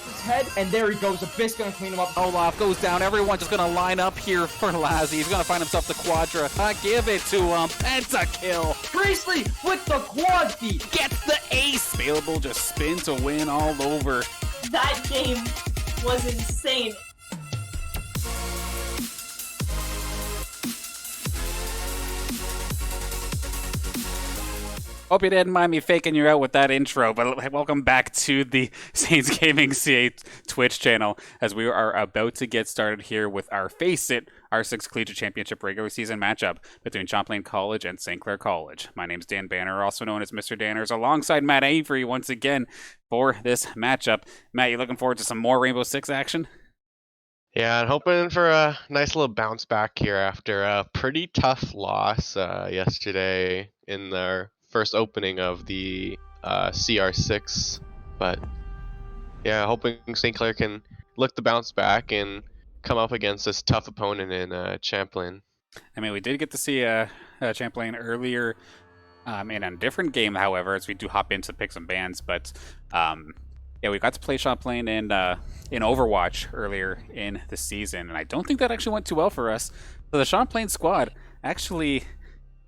his head, and there he goes. Abyss gonna clean him up. Olaf goes down. Everyone's just gonna line up here for Lazzy. He's gonna find himself the Quadra. Give it to him. Pentakill. Priestley with the quad feet. Gets the ace. Available, just spin to win all over. That game was insane. Hope you didn't mind me faking you out with that intro, but welcome back to the Saints Gaming CA Twitch channel as we are about to get started here with our FACEIT, our 6th Collegiate Championship regular season matchup between Champlain College and St. Clair College. My name's Dan Banner, also known as Mr. Danners, alongside Matt Avery once again for this matchup. Matt, you looking forward to some more Rainbow Six action? Yeah, I'm hoping for a nice little bounce back here after a pretty tough loss yesterday in their first opening of the CR6. But yeah, hoping St. Clair can look to bounce back and come up against this tough opponent in Champlain. I mean, we did get to see Champlain earlier in a different game, however, as we do hop into picks and bans. But yeah, we got to play Champlain in Overwatch earlier in the season, and I don't think that actually went too well for us. So the Champlain squad actually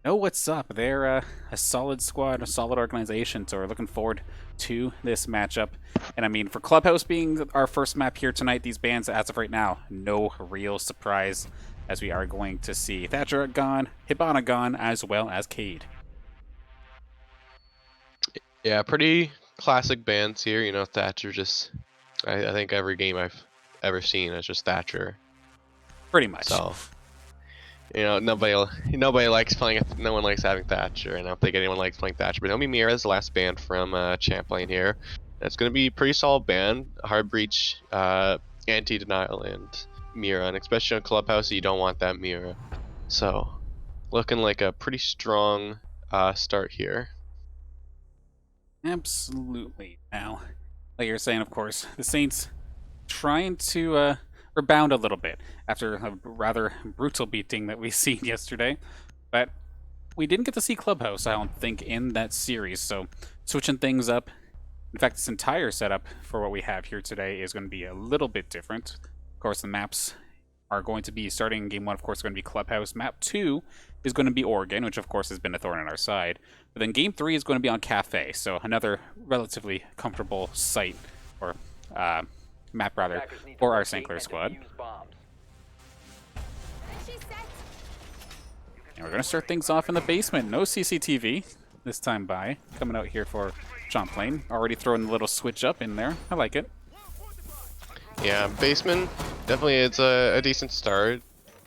know what's up. They're a solid squad, a solid organization, so we're looking forward to this matchup. And I mean, for Clubhouse being our first map here tonight, these bans, as of right now, no real surprise, as we are going to see Thatcher gone, Hibana gone, as well as Cade. Yeah, pretty classic bans here. You know, Thatcher just... I think every game I've ever seen is just Thatcher. Pretty much. So, you know, nobody likes playing. No one likes having Thatcher, and I don't think anyone likes playing Thatcher. But Naomi Mira is the last ban from Champlain here. It's going to be a pretty solid ban. Hard breach, anti-denial, and Mira, and especially on Clubhouse, you don't want that Mira. So, looking like a pretty strong start here. Absolutely. Now, like you're saying, of course, the Saints trying to rebound a little bit after a rather brutal beating that we seen yesterday. But we didn't get to see Clubhouse, I don't think, in that series. So switching things up. In fact, this entire setup for what we have here today is going to be a little bit different. Of course, the maps are going to be starting game 1, of course, going to be Clubhouse. Map 2 is going to be Oregon, which of course has been a thorn in our side. But then game 3 is going to be on Cafe, so another relatively comfortable site, or map rather, for our St. Clair squad. And we're going to start things off in the basement. No CCTV this time by. Coming out here for Champlain. Already throwing the little switch up in there. I like it. Yeah, basement, definitely it's a decent start.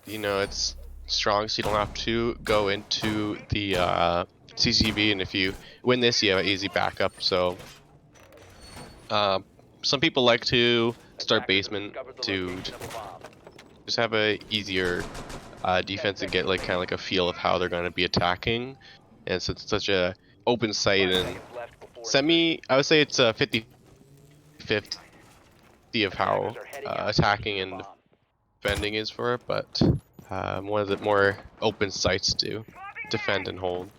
You know, it's strong, so you don't have to go into the CCTV, and if you win this, you have an easy backup. So some people like to start basement to just have a easier defense and get like kind of like a feel of how they're going to be attacking. And so it's such a open site and I would say it's a 50-50 of how attacking and defending is for it, but one of the more open sites to defend and hold.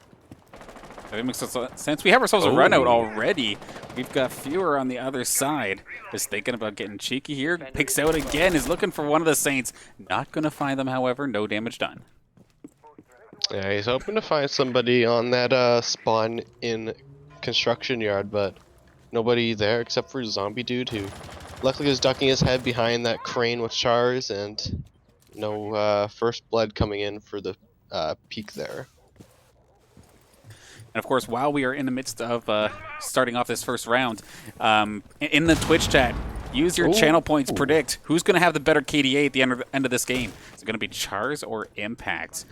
That makes sense. We have ourselves a run out already. We've got fewer on the other side. Just thinking about getting cheeky here. Picks out again, is looking for one of the Saints. Not going to find them, however. No damage done. Yeah, he's hoping to find somebody on that spawn in construction yard, but nobody there except for Zombie Dude, who luckily was ducking his head behind that crane with chars, and no first blood coming in for the peak there. And of course, while we are in the midst of starting off this first round, in the Twitch chat, use your channel points. Predict who's going to have the better KDA at the end of this game. Is it going to be Chars or Impact?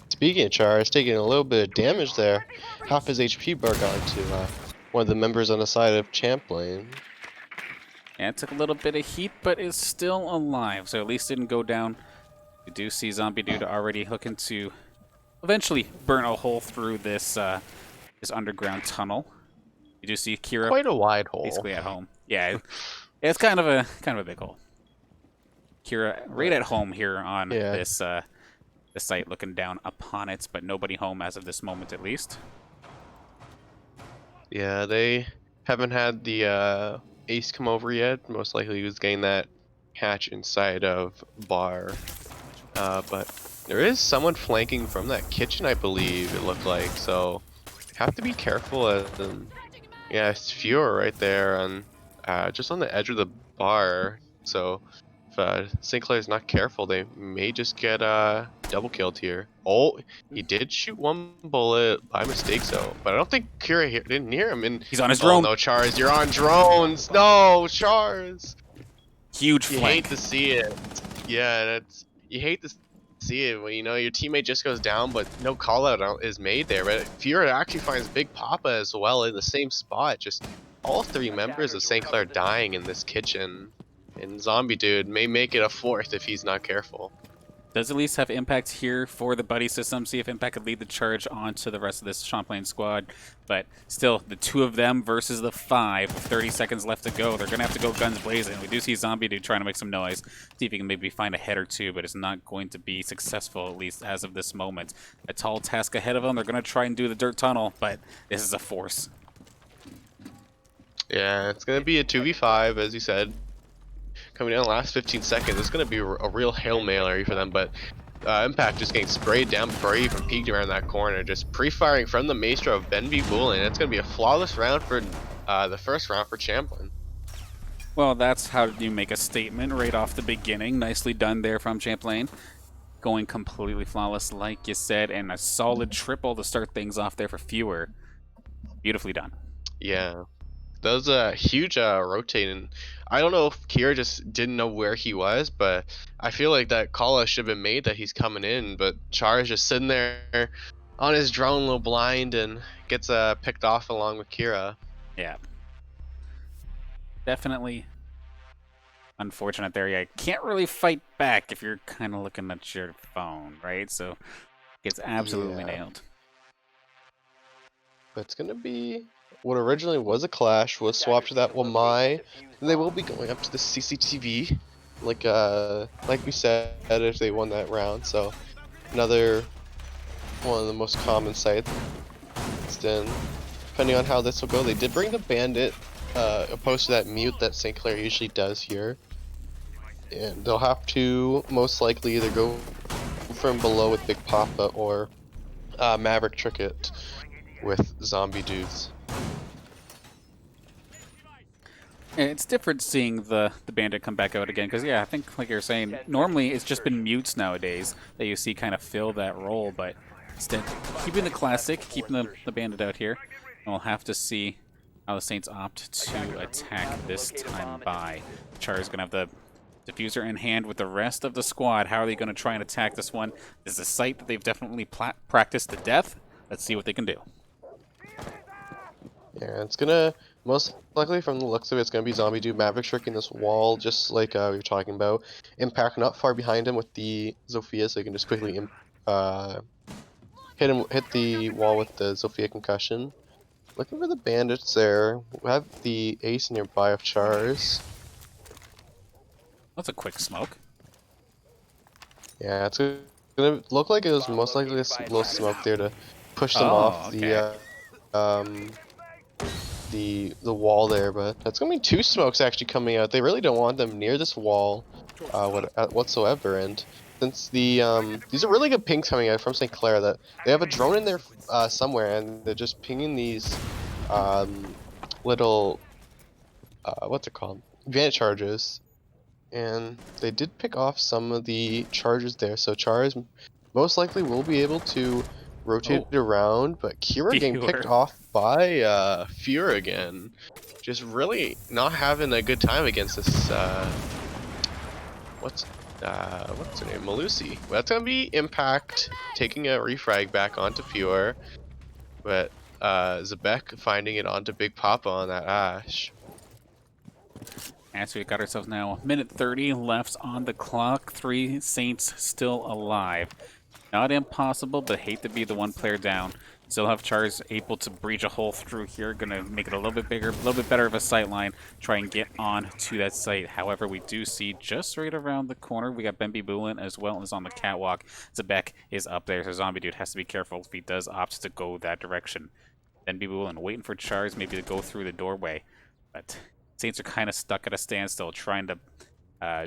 Speaking of Chars, taking a little bit of damage there. Half his HP bar gone to one of the members on the side of Champlain. Yeah, it took a little bit of heat, but is still alive, so at least didn't go down. We do see Zombie Dude already looking to eventually burn a hole through this this underground tunnel. You do see Kira Quite a wide hole. basically at home. Yeah, it's kind of a big hole. Kira right at home here on this this site, looking down upon it, but nobody home as of this moment, at least. Yeah, they Haven't had the ace come over yet. Most likely he was getting that hatch inside of bar. But there is someone flanking from that kitchen, I believe it looked like. So have to be careful. Yeah, it's Fuhrer right there on just on the edge of the bar. So if St. Clair's not careful, they may just get double killed here. Oh, he did shoot one bullet by mistake, so but I don't think Kira didn't hear him. And He's on his oh drone. no, Chars, you're on drones. No, Chars. Huge You flank. hate to see it. Yeah, that's you hate to see it when you know your teammate just goes down, but no call out is made there. But Fuhrer actually finds Big Papa as well in the same spot. Just all three members of St. Clair dying in this kitchen. And Zombie Dude may make it a fourth if he's not careful. Does at least have impact here for the buddy system. See if impact could lead the charge onto the rest of this Champlain squad. But still, the two of them versus the 5. 30 seconds left to go. They're going to have to go guns blazing. We do see Zombie Dude trying to make some noise. See if he can maybe find a head or two, but it's not going to be successful, at least as of this moment. A tall task ahead of them. They're going to try and do the dirt tunnel, but this is a force. Yeah, it's going to be a 2v5, as you said. Coming down the last 15 seconds, it's going to be a real Hail Mary for them, but Impact just getting sprayed down before he even peeked around that corner, just pre-firing from the maestro of Ben V. Bullen. It's going to be a flawless round for the first round for Champlain. Well, that's how you make a statement right off the beginning. Nicely done there from Champlain. Going completely flawless, like you said, and a solid triple to start things off there for Fuhrer. Beautifully done. Yeah. That was a huge rotating. I don't know if Kira just didn't know where he was, but I feel like that call should have been made that he's coming in. But Char is just sitting there on his drone, low blind, and gets picked off along with Kira. Yeah. Definitely unfortunate there. Yeah, can't really fight back if you're kind of looking at your phone, right? So gets absolutely nailed. But it's gonna be what originally was a clash was swapped to that Wamai, and they will be going up to the CCTV, like we said, if they won that round. So another one of the most common sites. Then, depending on how this will go, they did bring the bandit, opposed to that mute that St. Clair usually does here, and they'll have to most likely either go from below with Big Papa or Maverick trick it with zombie dudes. And it's different seeing the bandit come back out again, because yeah, I think like you're saying, normally it's just been mutes nowadays that you see kind of fill that role, but instead keeping the classic, keeping the bandit out here, and we'll have to see how the Saints opt to attack this time by. Char is going to have the diffuser in hand with the rest of the squad. How are they going to try and attack this one? This is a site that they've definitely practiced to death. Let's see what they can do. Yeah, it's gonna most likely, from the looks of it, it's gonna be Zombie Dude Maverick tricking this wall, just like we were talking about. Impact not far behind him with the Zofia, so he can just quickly hit the wall with the Zofia concussion. Looking for the bandits there. We have the ace nearby of Chars. That's a quick smoke. Yeah, it's gonna look like it was most likely a little smoke there to push them off the wall there, but that's gonna be 2 smokes actually coming out. They really don't want them near this wall whatsoever, and since the these are really good pings coming out from St. Clair, that they have a drone in there somewhere, and they're just pinging these little what's it called, advantage charges, and they did pick off some of the charges there, so Chars most likely will be able to rotate it around, but Kira getting picked off by Fuhrer again. Just really not having a good time against this what's her name? Malusi. Well, that's gonna be Impact taking a refrag back onto Fuhrer, but Zebek finding it onto Big Papa on that Ash. And so we've got ourselves now a minute 30 left on the clock. 3 Saints still alive. Not impossible, but hate to be the one player down. Still have Chars able to breach a hole through here. Gonna make it a little bit bigger, a little bit better of a sight line. Try and get on to that site. However, we do see just right around the corner, we got Benby Bullen as well as on the catwalk. Zebek is up there, so Zombie Dude has to be careful if he does opt to go that direction. then be willing and waiting for Chars maybe to go through the doorway. But Saints are kind of stuck at a standstill, trying to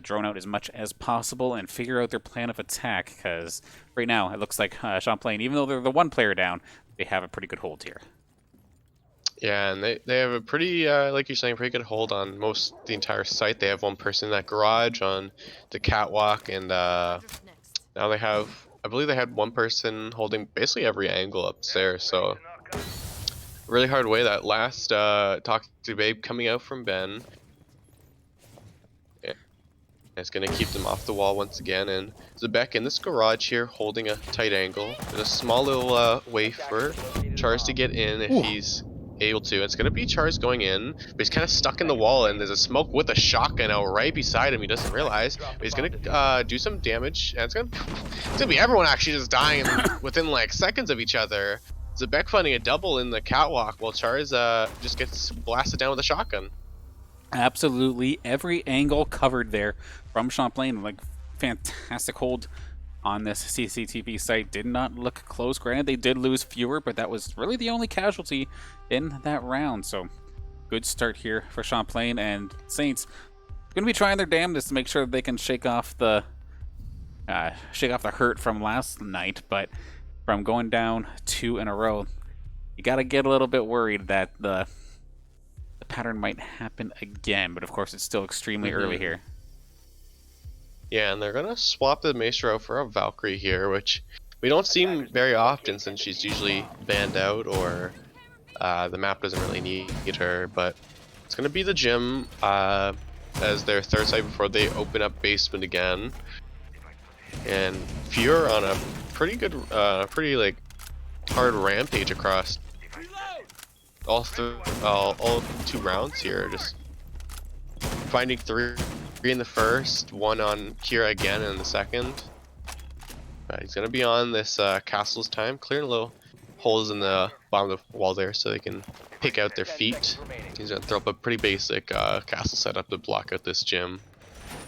drone out as much as possible and figure out their plan of attack, because right now it looks like Champlain, even though they're the one player down, they have a pretty good hold here. Yeah, and they have a pretty, like you're saying, pretty good hold on the entire site. They have one person in that garage on the catwalk, and now they have, I believe they had one person holding basically every angle upstairs, so really hard way. That last Talk to Babe coming out from Ben. It's going to keep them off the wall once again, and Zebek in this garage here holding a tight angle. There's a small little way for Chars to get in if he's able to. It's going to be Chars going in, but he's kind of stuck in the wall, and there's a smoke with a shotgun out right beside him. He doesn't realize, but he's going to do some damage, and it's going to be everyone actually just dying within like seconds of each other. Zebek finding a double in the catwalk while Chars just gets blasted down with a shotgun. Absolutely every angle covered there from Champlain. Like, fantastic hold on this CCTV site. Did not look close. Granted, they did lose fewer, but that was really the only casualty in that round. So good start here for Champlain, and Saints going to be trying their damnedest to make sure that they can shake off the hurt from last night. But from going down 2 in a row, you got to get a little bit worried that the pattern might happen again, but of course it's still extremely early here. Yeah, and they're gonna swap the Maestro for a Valkyrie here, which we don't see very often since she's usually banned out or the map doesn't really need her. But it's gonna be the gym as their third site before they open up basement again. And Fuhr on a pretty good, pretty like hard rampage across all 2 rounds here, just finding 3 in the first, 1 on Kira again in the second. He's gonna be on this castle's time, clearing little holes in the bottom of the wall there so they can pick out their feet. He's gonna throw up a pretty basic castle setup to block out this gym.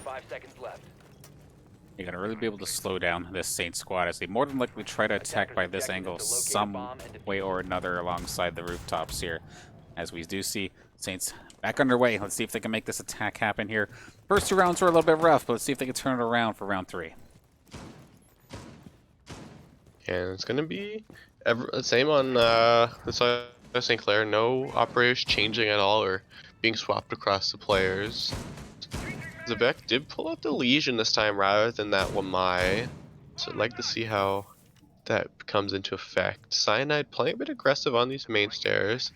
5 seconds left. You're gonna really be able to slow down this Saint squad as they more than likely try to attack by this angle some way or another alongside the rooftops here. As we do see Saints back underway. Let's see if they can make this attack happen here. First 2 rounds were a little bit rough, but let's see if they can turn it around for round 3. And it's gonna be the same on the side of St. Clair. No operators changing at all or being swapped across the players. Zebek did pull out the Legion this time rather than that Wamai, so I'd like to see how that comes into effect. Cyanide playing a bit aggressive on these main stairs.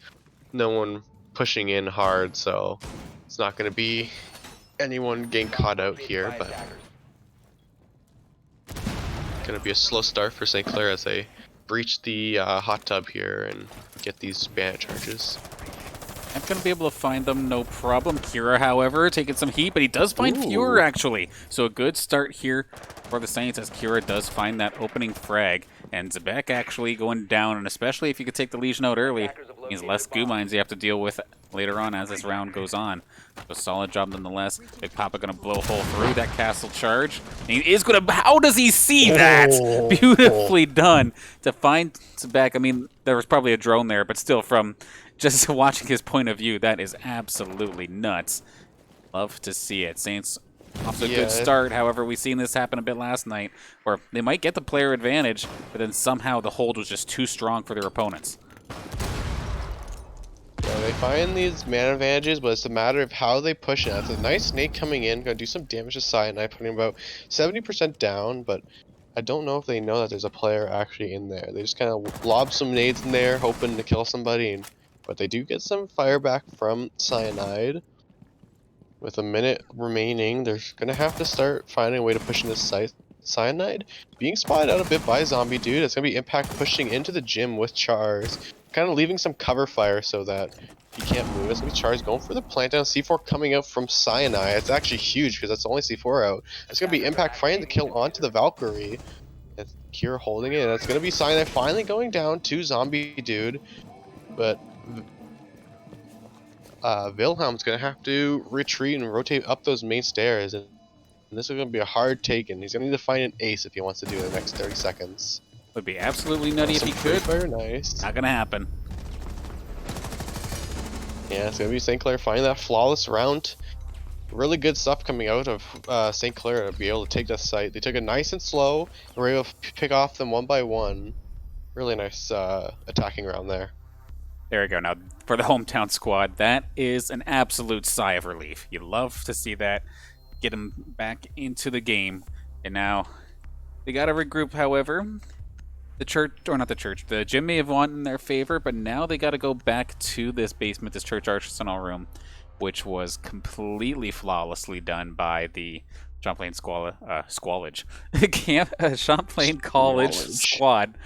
No one pushing in hard, so it's not going to be anyone getting caught out here, but it's going to be a slow start for St. Clair as they breach the hot tub here and get these bandit charges. I'm going to be able to find them, no problem. Kira, however, taking some heat, but he does find Fuhr, actually. So a good start here for the Saints as Kira does find that opening frag. And Zebek actually going down, and especially if you could take the Legion out early, means less goo mines you have to deal with later on as this round goes on. So solid job nonetheless. Big Papa going to blow a hole through that castle charge. And he is going to... How does he see that? Beautifully done to find Zebek. I mean, there was probably a drone there, but still from... just watching his point of view, that is absolutely nuts. Love to see it. Saints off to a good start. However, we've seen this happen a bit last night, where they might get the player advantage, but then somehow the hold was just too strong for their opponents. Yeah, they find these man advantages, but it's a matter of how they push it. That's a nice snake coming in, going to do some damage to Cyanide, putting about 70% down, but I don't know if they know that there's a player actually in there. They just kind of lob some nades in there, hoping to kill somebody, and but they do get some fire back from Cyanide. With a minute remaining, they're going to have to start finding a way to push in this site. Cyanide being spotted out a bit by Zombie Dude. It's going to be Impact pushing into the gym with Chars. Kind of leaving some cover fire so that he can't move. It's going to be Chars going for the plant down. C4 coming out from Cyanide. It's actually huge because that's the only C4 out. It's going to be Impact finding the kill onto the Valkyrie. It's Kira holding it. And it's going to be Cyanide finally going down to Zombie Dude. But Wilhelm's going to have to retreat and rotate up those main stairs, and this is going to be a hard take, and he's going to need to find an ace if he wants to do it in the next 30 seconds. Would be absolutely nutty if he could. Very nice. Not going to happen. Yeah, it's gonna be St. Clair finding that flawless round. Really good stuff coming out of St. Clair to be able to take that site. They took it nice and slow, and were able to pick off them one by one. Really nice attacking round there. There we go. Now, for the hometown squad, that is an absolute sigh of relief. You love to see that. Get them back into the game. And now, they got to regroup, however. The church, or not the church, the gym may have won in their favor, but now they got to go back to this basement, this church arsenal room, which was completely flawlessly done by the Champlain Squallage. Champlain College squad.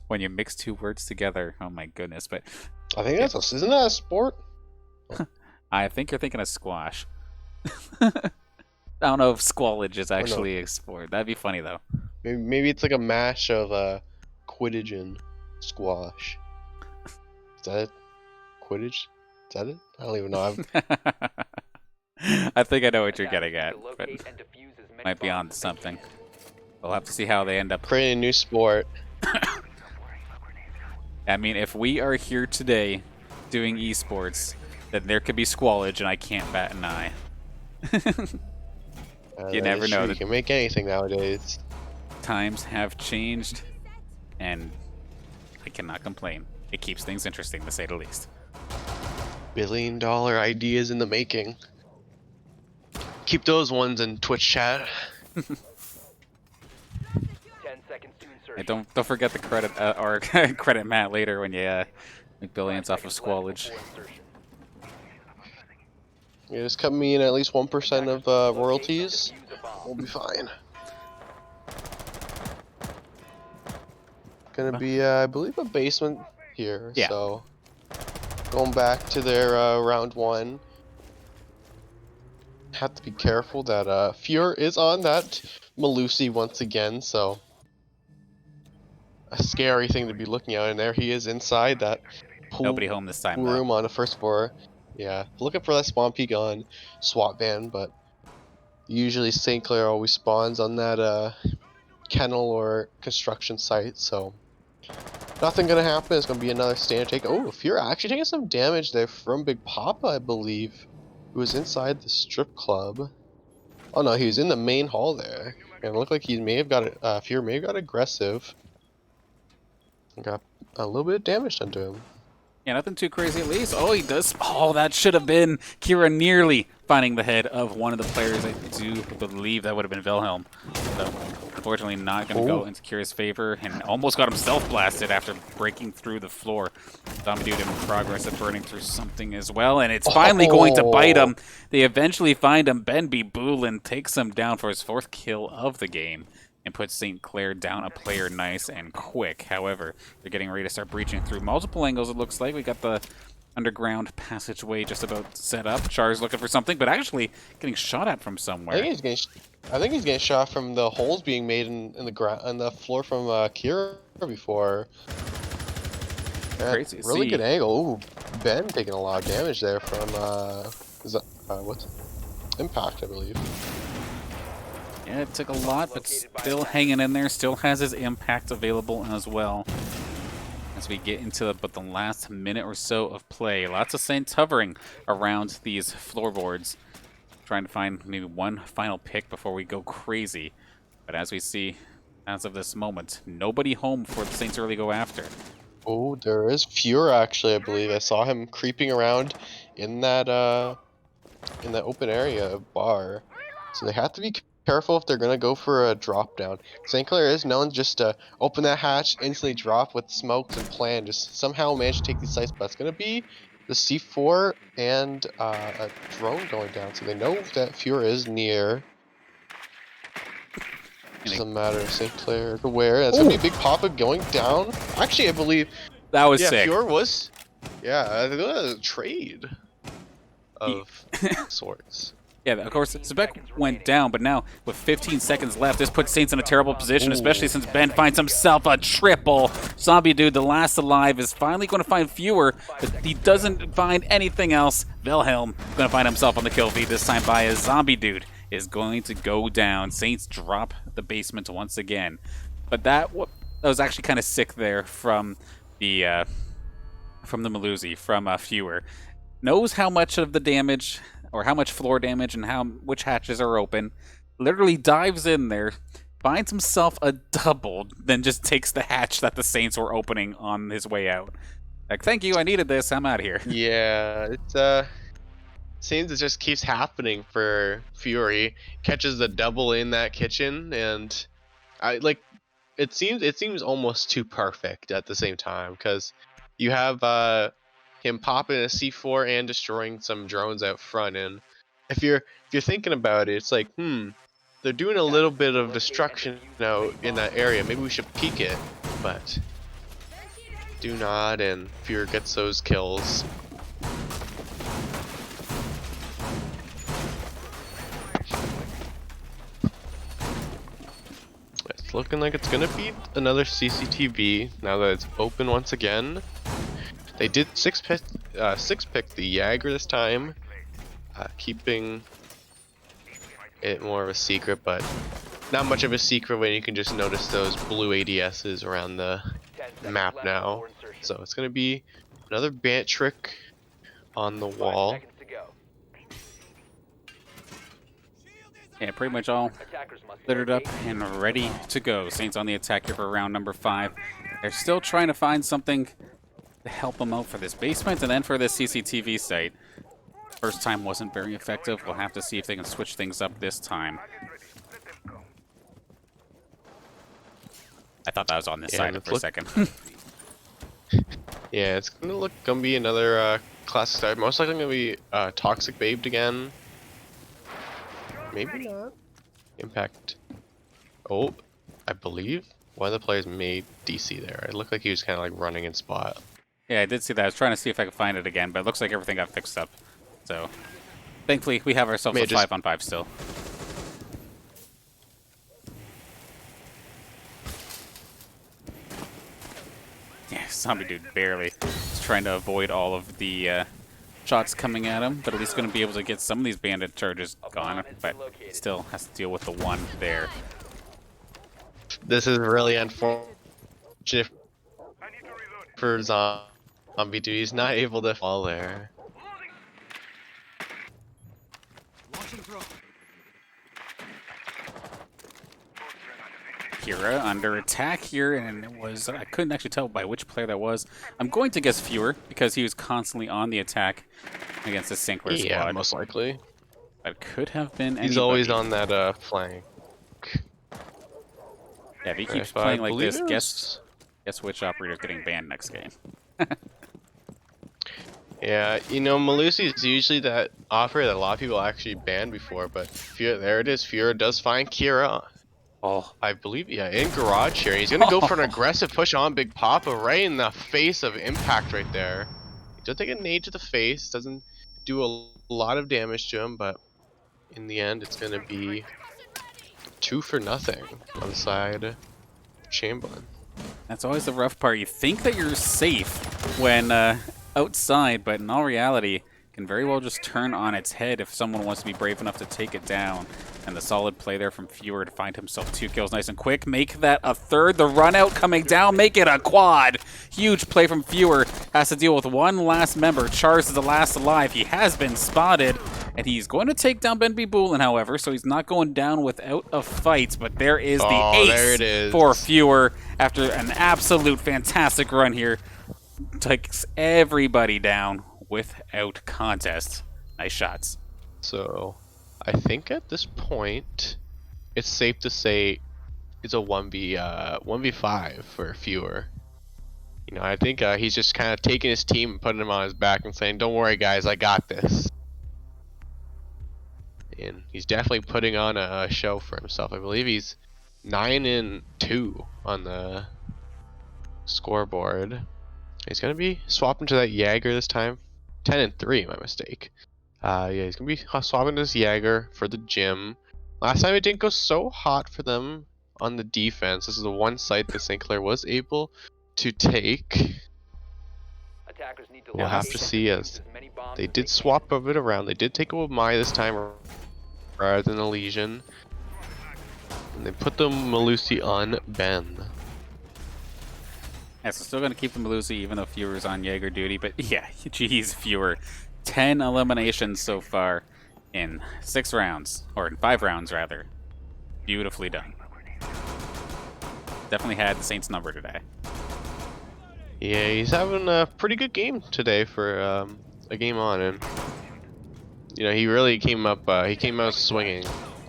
When you mix two words together, oh my goodness! But I think isn't that a sport? I think you're thinking of squash. I don't know if squallage is actually a sport. That'd be funny though. Maybe it's like a mash of Quidditch and squash. Is that it? Quidditch? Is that it? I don't even know. I think I know what you're getting at, but might be on something. We'll have to see how they end up Creating a new sport. I mean, if we are here today doing esports, then there could be squallage, and I can't bat an eye. You never know. You can make anything nowadays. Times have changed, and I cannot complain. It keeps things interesting, to say the least. $1 billion ideas in the making. Keep those ones in Twitch chat. 10 seconds to insertion. Hey, don't forget the credit or credit Matt later when you make billions off of squallage. You just cut me in at least 1% of royalties. We'll be fine. Gonna be, I believe, a basement here. Yeah. So going back to their round one. Have to be careful that Fuhr is on that Malusi once again. So a scary thing to be looking at. And there he is inside that pool Nobody home this time, room though. on the first floor. Yeah, looking for that spawn peek on SWAT van, but usually St. Clair always spawns on that kennel or construction site, so nothing gonna happen. It's gonna be another standard take. Oh, Fuhr actually taking some damage there from Big Papa, I believe, who was inside the strip club. Oh no, he was in the main hall there. And it looked like he may have got it. Fuhr may have got aggressive. Got a little bit of damage done to him. Yeah, nothing too crazy at least. Oh, he does. Oh, that should have been Kira nearly finding the head of one of the players. I do believe that would have been Wilhelm. So, unfortunately, not going to go into Kira's favor, and almost got himself blasted after breaking through the floor. Zombie Dude in progress of burning through something as well, and it's finally going to bite him. They eventually find him. Ben B. Boolin takes him down for his 4th kill of the game, and puts St. Clair down a player nice and quick. However, they're getting ready to start breaching through multiple angles, it looks like. We got the underground passageway just about set up. Char's looking for something, but actually getting shot at from somewhere. I think he's getting shot from the holes being made in the ground on the floor from Kira before. Crazy to really see. good angle. Ooh, Ben taking a lot of damage there from what's Impact, I believe. Yeah, it took a lot, but still hanging in there. Still has his impact available as well. As we get into the last minute or so of play. Lots of Saints hovering around these floorboards. Trying to find maybe one final pick before we go crazy. But as we see, as of this moment, nobody home for the Saints to really go after. Oh, there is Fuhr actually, I believe. I saw him creeping around in that open area bar. So they have to be careful if they're gonna go for a drop down. St. Clair is known just to open that hatch, instantly drop with smokes and plan, just somehow manage to take these sites. But it's gonna be the C4 and a drone going down, so they know that Fuhr is near. Doesn't matter if St. Clair is aware. That's gonna be Big Papa going down. Actually, I believe That was sick. Fuhr was. Yeah, I think that was a trade of sorts. Yeah, of course, Zebek went down, but now with 15 seconds left, this puts Saints in a terrible position, especially since Ben finds himself a triple. Zombie Dude, the last alive, is finally going to find Fuhr, but he doesn't find anything else. Wilhelm going to find himself on the kill feed, this time by a Zombie Dude is going to go down. Saints drop the basement once again. But that was actually kind of sick there from the Malusi, from Fuhr. knows how much of the damage, or how much floor damage, and which hatches are open. Literally dives in there, finds himself a double, then just takes the hatch that the Saints were opening on his way out. Like, thank you, I needed this, I'm out of here. Yeah, seems it just keeps happening for Fury. Catches the double in that kitchen, and I like it seems almost too perfect at the same time, because you have him popping a C4 and destroying some drones out front, and if you're thinking about it, it's like, they're doing a little bit of destruction now in that area. Maybe we should peek it, but do not, and Fury gets those kills. It's looking like it's gonna be another CCTV now that it's open once again. They did six pick the Jaeger this time, keeping it more of a secret, but not much of a secret when you can just notice those blue ADSs around the map now. So it's gonna be another bant trick on the wall. Yeah, pretty much all littered up and ready to go. Saints on the attack here for round number 5. They're still trying to find something to help them out for this basement and then for this CCTV site. First time wasn't very effective. We'll have to see if they can switch things up this time. I thought that was on this side for a second. Yeah, it's gonna be another classic start. Most likely gonna be Toxic Babed again. Maybe not. Impact. Oh, I believe one of the players made DC there. It looked like he was kind of like running in spot. Yeah, I did see that. I was trying to see if I could find it again, but it looks like everything got fixed up. So, thankfully, we have ourselves a 5-on-5 still. Yeah, zombie dude barely. He's trying to avoid all of the shots coming at him, but at least going to be able to get some of these bandit charges gone, but still has to deal with the one there. This is really unfortunate for zombie dude. He's not able to fall there. Kira under attack here, and it was, I couldn't actually tell by which player that was. I'm going to guess Fewer, because he was constantly on the attack against the Sinclair squad. Yeah, most likely. That could have been anybody. He's always on that flank. Yeah, if he keeps playing like this, guess which operator's getting banned next game. Yeah, you know, Malusi is usually that operator that a lot of people actually banned before, but there it is. Fuhrer does find Kira. Oh, I believe, yeah, in garage here. He's gonna go for an aggressive push on Big Papa right in the face of impact right there. He does take a nade to the face, doesn't do a lot of damage to him, but in the end, it's gonna be 2 for nothing on the side of Champlain. that's always the rough part. You think that you're safe when outside, but in all reality, can very well just turn on its head if someone wants to be brave enough to take it down. And the solid play there from Fewer to find himself 2 kills nice and quick. Make that a third. The run out coming down. Make it a quad. Huge play from Fewer. Has to deal with one last member. Charles is the last alive. He has been spotted. And he's going to take down Ben B. Boolin, however, so he's not going down without a fight. But there is the ace there it is. for Fewer after an absolute fantastic run here. Takes everybody down without contest. Nice shots. So, I think at this point, it's safe to say it's a 1v5 for Fewer. You know, I think he's just kind of taking his team and putting them on his back and saying, "Don't worry, guys, I got this." And he's definitely putting on a show for himself. I believe he's 9-2 on the scoreboard. He's gonna be swapping to that Jaeger this time. 10-3, my mistake. Yeah, he's gonna be swapping to this Jaeger for the gym. Last time it didn't go so hot for them on the defense. This is the one site that St. Clair was able to take. We'll have to see, as they did swap a bit around. They did take a Wamai this time rather than a Legion. And they put the Malusi on Ben. Yeah, so still going to keep the Malusi even though Fewer's on Jaeger duty, but yeah, geez, Fewer 10 eliminations so far in 6 rounds, or in 5 rounds rather. Beautifully done. Definitely had the Saints number today. Yeah, he's having a pretty good game today for a game on, and you know he really came up. He came out swinging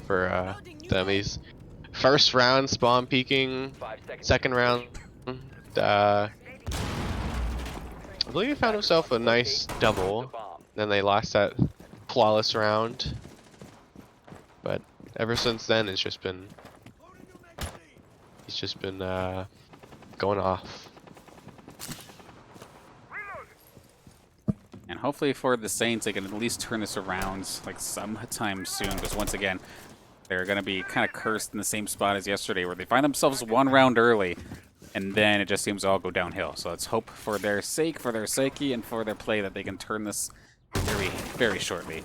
for them. He's first round spawn peeking, 5 seconds. second round. I believe he found himself a nice double. Then they lost that flawless round. But ever since then, he's just been going off. And hopefully for the Saints, they can at least turn this around like sometime soon. Because once again, they're going to be kind of cursed in the same spot as yesterday, where they find themselves 1 round early, and then it just seems to all go downhill. So let's hope for their sake, for their psyche, and for their play that they can turn this very, very shortly.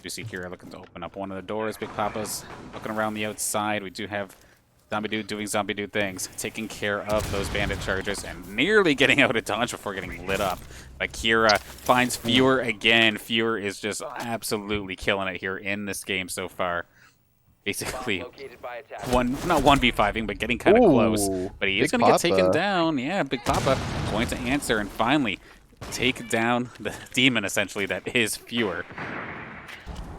You see Kira looking to open up one of the doors. Big Papa's looking around the outside. We do have Zombie Dude doing Zombie Dude things, taking care of those bandit charges, and nearly getting out of dodge before getting lit up. But Kira finds Fewer again. Fewer is just absolutely killing it here in this game so far. Basically, not 1v5ing, but getting kind of close. But he is going to get taken down. Yeah, Big Papa going to answer and finally take down the demon, essentially, that is Fewer.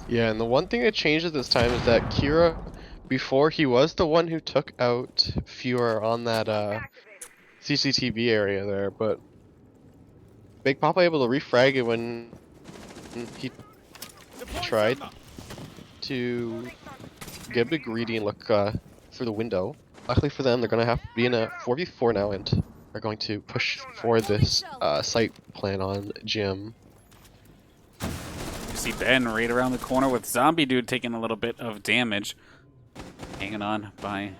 Yeah, and the one thing that changes this time is that Kira, before he was the one who took out Fewer on that CCTV area there, but Big Papa able to refrag it when he tried to get a bit greedy and look through the window. Luckily for them, they're going to have to be in a 4v4 now and are going to push for this site plan on Jim. You see Ben right around the corner with Zombie Dude taking a little bit of damage. Hanging on by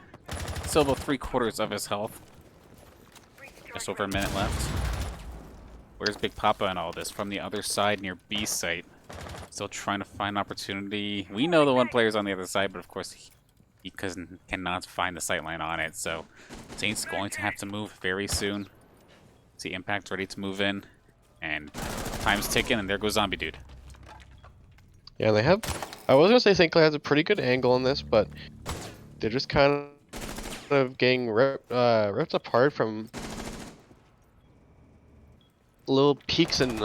still about 3/4 of his health. Just over a minute left. Where's Big Papa in all this? From the other side near B site. Still trying to find opportunity. We know the one player's on the other side, but of course he cannot find the sightline on it. So Saints going to have to move very soon. See Impact ready to move in. And time's ticking, and there goes Zombie Dude. Yeah, they have. I was gonna say St. Clair has a pretty good angle on this, but they're just kind of getting ripped apart from little peaks and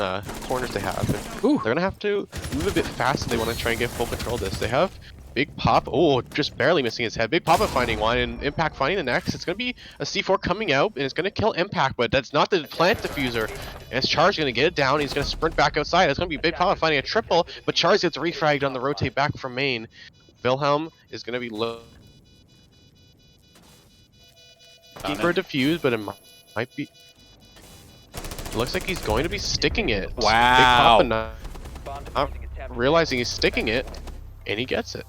corners they have. They're gonna have to move a bit fast if they want to try and get full control of this. They have Big Pop. Oh, just barely missing his head. Big Papa finding one and Impact finding the next. It's gonna be a C4 coming out and it's gonna kill Impact, but that's not the plant diffuser. And Char's gonna get it down. He's gonna sprint back outside. It's gonna be Big Papa finding a triple, but Char's gets refragged on the rotate back from main. Wilhelm is gonna be low. For a defuse, but it might be. Looks like he's going to be sticking it. Wow. Big Papa not realizing he's sticking it, and he gets it.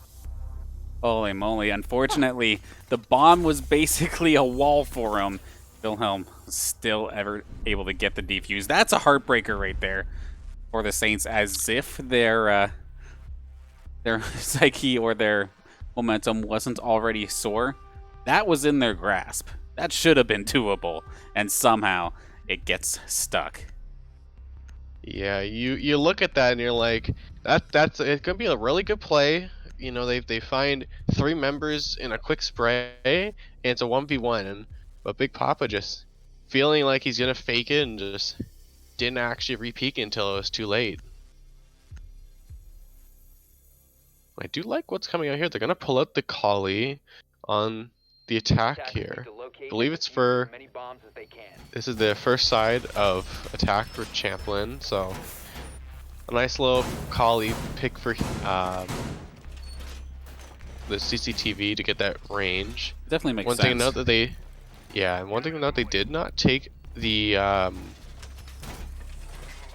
Holy moly. Unfortunately, the bomb was basically a wall for him. Wilhelm still ever able to get the defuse. That's a heartbreaker right there for the Saints, as if their psyche or their momentum wasn't already sore. That was in their grasp. That should have been doable, and somehow it gets stuck. Yeah, you look at that and you're like, it's gonna be a really good play. You know, they find 3 members in a quick spray, and it's a 1v1. But Big Papa just feeling like he's gonna fake it and just didn't actually re-peek until it was too late. I do like what's coming out here. They're gonna pull out the Collie on the attack here. I believe it's for. This is the first side of attack for Champlain, so a nice little Collie pick for the CCTV to get that range. Definitely makes one sense. Thing to note that they, and one thing to note, they did not take the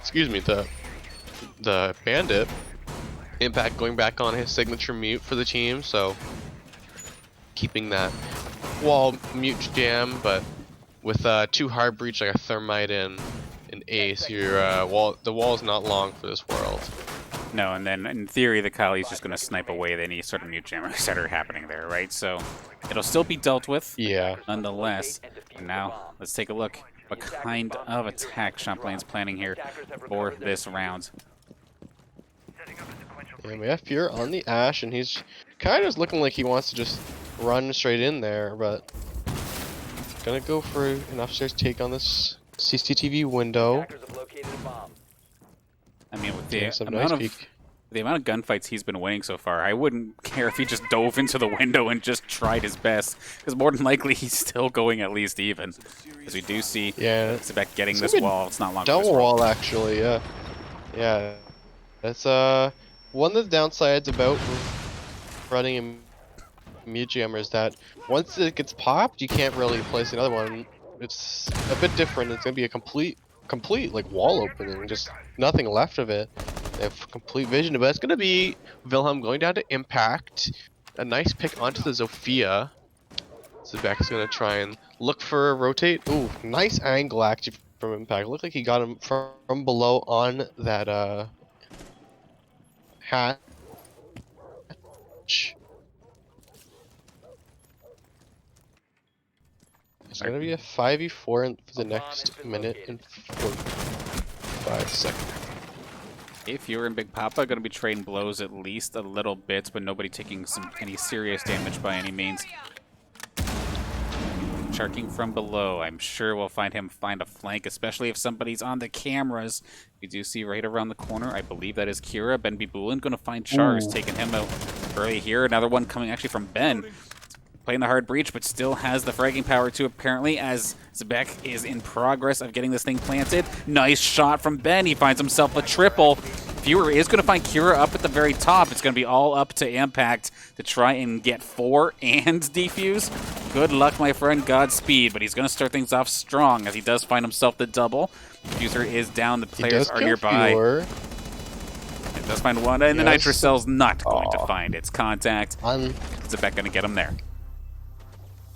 excuse me, the bandit. Impact going back on his signature mute for the team, so keeping that wall mute jam, but with 2 hard breach like a thermite and an ace, your the wall is not long for this world. No, and then in theory the Kali's just gonna snipe away any sort of mute jammers that are happening there, right? So it'll still be dealt with. Yeah. Nonetheless. And now let's take a look what kind of attack Champlain's planning here for this round. And we have Fear on the Ash, and he's kind of just looking like he wants to just run straight in there, but gonna go for an upstairs take on this CCTV window. Attackers have located a bomb. I mean, with Yeah, the some amount nice of peek. the amount of gunfights he's been winning so far, I wouldn't care if he just dove into the window and just tried his best, because more than likely he's still going at least even. As we do see, Yeah, Sebek getting it's this gonna be wall. It's not long for this double wall. wall actually. Yeah, yeah. That's one of the downsides about running a mute jammer is that once it gets popped, you can't really place another one. It's a bit different. It's gonna be a complete like wall opening, just nothing left of it. They have complete vision, but it's gonna be Wilhelm going down to Impact. A nice pick onto the Zofia. Sebek's gonna try and look for a rotate. Ooh, nice angle actually from Impact. Looked like he got him from below on that hatch. It's gonna be a 5v4 for the next minute and 45 seconds. If you're in Big Papa, going to be trading blows at least a little bit, but nobody taking any serious damage by any means. Sharking from below. I'm sure we'll find a flank, especially if somebody's on the cameras. We do see right around the corner, I believe that is Kira. Ben Bibulin going to find Chars, taking him out early here. Another one coming actually from Ben. Playing the hard breach, but still has the fragging power too, apparently, as Sebek is in progress of getting this thing planted. Nice shot from Ben. He finds himself a triple. Viewer is going to find Kira up at the very top. It's going to be all up to Impact to try and get 4 and defuse. Good luck, my friend. Godspeed. But he's going to start things off strong as he does find himself the double. Diffuser is down. The players are nearby. It does find one, and the Nitrocell's not going to find its contact. Sebek going to get him there.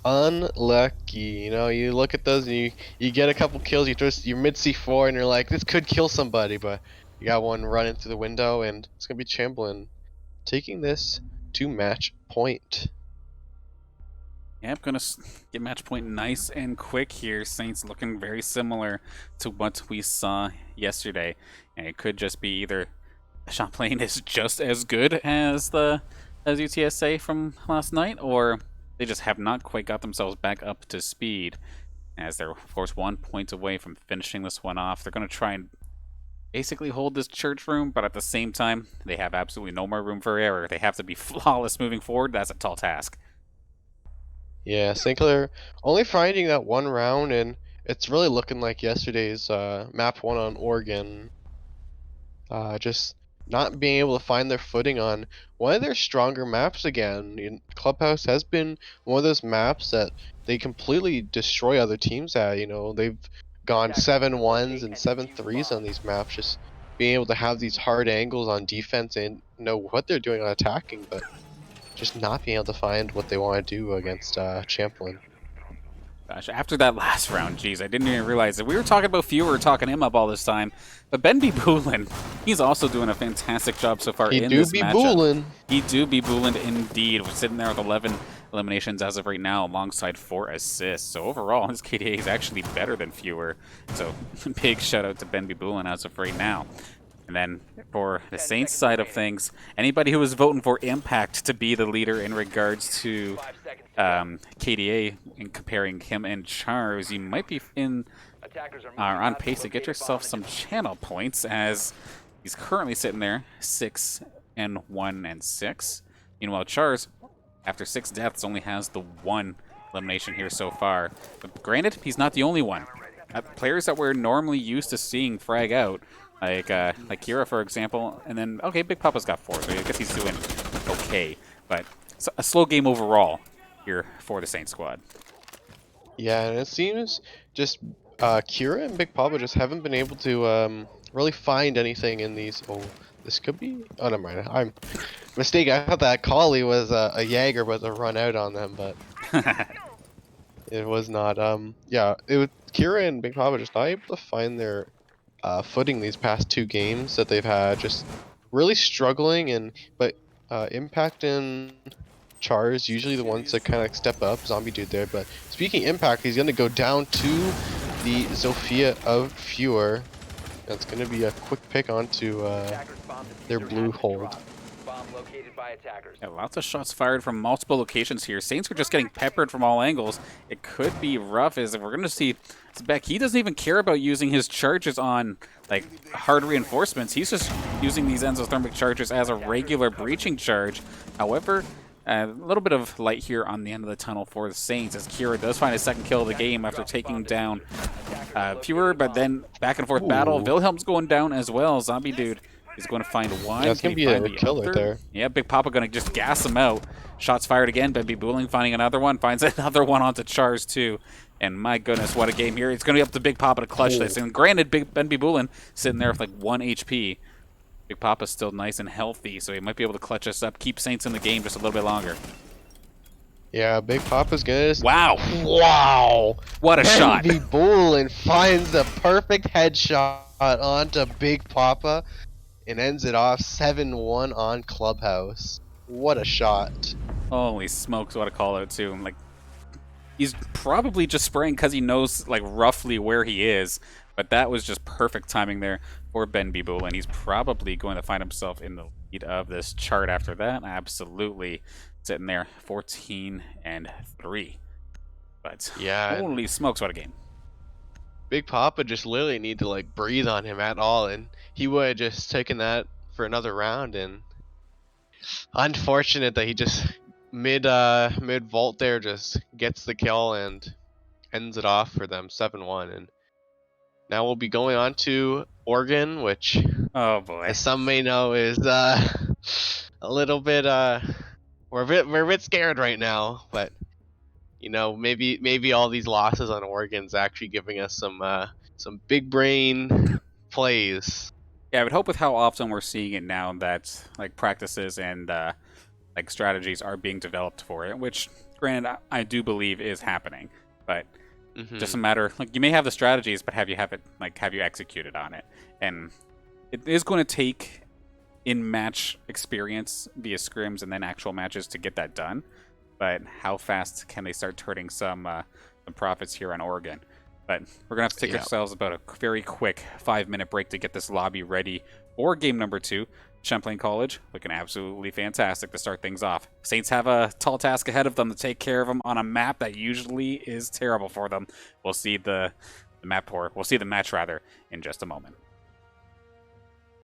Unlucky, you know, you look at those and you get a couple kills, you're mid C4 and you're like, this could kill somebody, but you got one running through the window and it's gonna be Champlain taking this to match point. Yep, gonna get match point nice and quick here. Saints looking very similar to what we saw yesterday, and it could just be either Champlain is just as good as UTSA from last night, or they just have not quite got themselves back up to speed, as they're, of course, 1 point away from finishing this one off. They're going to try and basically hold this church room, but at the same time, they have absolutely no more room for error. They have to be flawless moving forward. That's a tall task. Yeah, St. Clair only finding that one round, and it's really looking like yesterday's map 1 on Oregon. Just not being able to find their footing on one of their stronger maps again. Clubhouse has been one of those maps that they completely destroy other teams at. You know, they've gone 7-1s and 7-3s on these maps, just being able to have these hard angles on defense and know what they're doing on attacking, but just not being able to find what they want to do against Champlain. Gosh, after that last round, geez, I didn't even realize that we were talking about Fewer, talking him up all this time. But Ben Bibulin, he's also doing a fantastic job so far in this matchup. He do be Booland indeed. We're sitting there with 11 eliminations as of right now, alongside 4 assists. So overall, his KDA is actually better than Fewer. So big shout out to Ben Bibulin as of right now. And then for the Saints side of things, anybody who was voting for Impact to be the leader in regards to KDA and comparing him and Chars, you might be on pace to get yourself some channel points, as he's currently sitting there 6-1 and 6. Meanwhile, Chars, after 6 deaths, only has the 1 elimination here so far. But granted, he's not the only one. Players that we're normally used to seeing frag out, like Kira, for example, and then, okay, Big Papa's got 4, so I guess he's doing okay. But it's a slow game overall here for the Saints squad. Yeah, and it seems just Kira and Big Papa just haven't been able to really find anything in these. Oh, this could be. Oh, never mind. I'm mistaken. I thought that Collie was a Jaeger, but a run out on them, but it was not. Yeah, it was Kira and Big Papa just not able to find their footing these past 2 games that they've had. Just really struggling, but Impact and Chars usually the ones that kind of step up. Zombie dude there, but speaking Impact, he's gonna go down to the Zofia of Fewer. That's gonna be a quick pick onto their blue hold. located by attackers. Yeah, lots of shots fired from multiple locations here. Saints are just getting peppered from all angles. It could be rough, as we're going to see Beck. He doesn't even care about using his charges on like hard reinforcements. He's just using these exothermic charges as a regular breaching charge. However, a little bit of light here on the end of the tunnel for the Saints, as Kira does find his second kill of the game after taking down Fewer, but then back and forth battle. Wilhelm's going down as well. Zombie Dude is going to find one. That's going to be a kill right there. Yeah, Big Papa going to just gas him out. Shots fired again. Benby Booling finding another one. Finds another one onto Chars too. And my goodness, what a game here. It's going to be up to Big Papa to clutch this. And granted, Benby Booling sitting there with like 1 HP. Big Papa's still nice and healthy, so he might be able to clutch us up, keep Saints in the game just a little bit longer. Yeah, Big Papa's good. Wow. Wow. What a shot. Benby Booling finds the perfect headshot onto Big Papa and ends it off 7-1 on Clubhouse. What a shot. Holy smokes, what a call out too. Like, he's probably just spraying because he knows like roughly where he is, but that was just perfect timing there for Benby Bull, and he's probably going to find himself in the lead of this chart after that. Absolutely sitting there 14-3. But yeah, holy smokes, what a game. Big Papa just literally need to like breathe on him at all, and he would have just taken that for another round. And unfortunate that he just mid vault there just gets the kill and ends it off for them 7-1. And now we'll be going on to Oregon, which, oh boy, as some may know, is a little bit we're a bit scared right now. But you know, maybe all these losses on Oregon's actually giving us some big brain plays. Yeah, I would hope with how often we're seeing it now that like practices and like strategies are being developed for it, which granted I do believe is happening, but just a matter like you may have the strategies, but have you executed on it? And it is going to take in-match experience via scrims and then actual matches to get that done. But how fast can they start turning some profits here on Oregon? But we're going to have to take ourselves about a very quick 5-minute break to get this lobby ready for game number 2. Champlain College looking absolutely fantastic to start things off. Saints have a tall task ahead of them to take care of them on a map that usually is terrible for them. We'll see the match rather in just a moment.